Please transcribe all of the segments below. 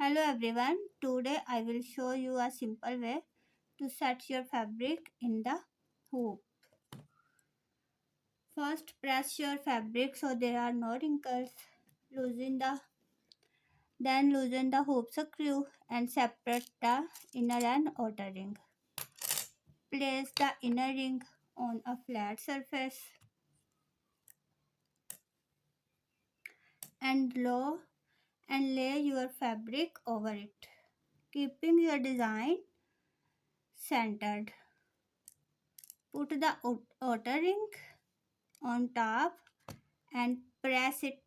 Hello everyone, today I will show you a simple way to set your fabric in the hoop. First press your fabric so there are no wrinkles. Loosen the then loosen the hoop screw and separate the inner and outer ring. Place the inner ring on a flat surface and lay your fabric over it, keeping your design centered. Put the outer ring on top and press it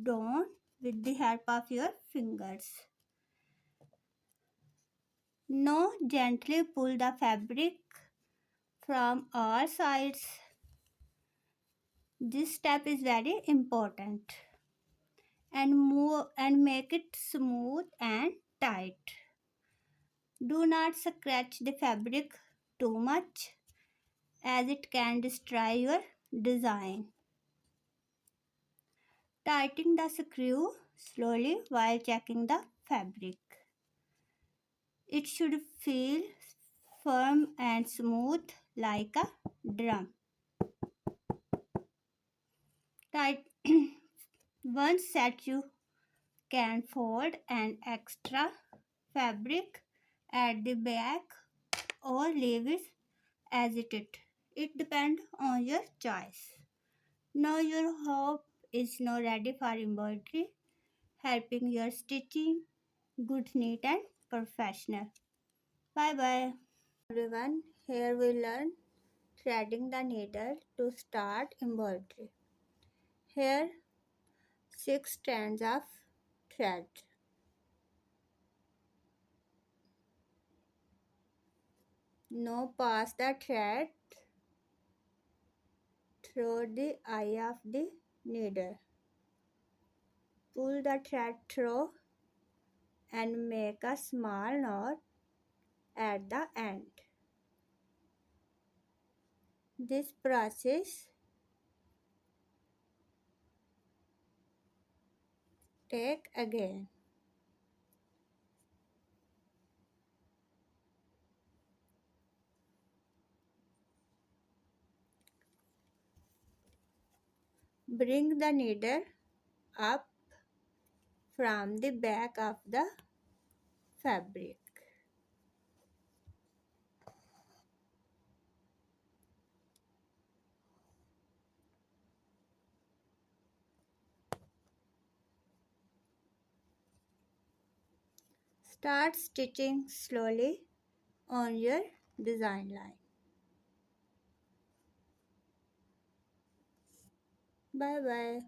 down with the help of your fingers. Now gently pull the fabric from all sides. This step is very important and make it smooth and tight. Do not scratch the fabric too much as it can destroy your design. Tighten the screw slowly while checking the fabric. It should feel firm and smooth like a drum. Tight once set you can fold an extra fabric at the back or leave it as it is. It depends on your choice. Now your hoop is now ready for embroidery, helping your stitching good, neat and professional. Bye bye. Everyone, here we learn threading the needle to start embroidery. Here 6 strands of thread. Now pass the thread through the eye of the needle. Pull the thread through and make a small knot at the end. This process take again. Bring the needle up from the back of the fabric. Start stitching slowly on your design line. Bye bye.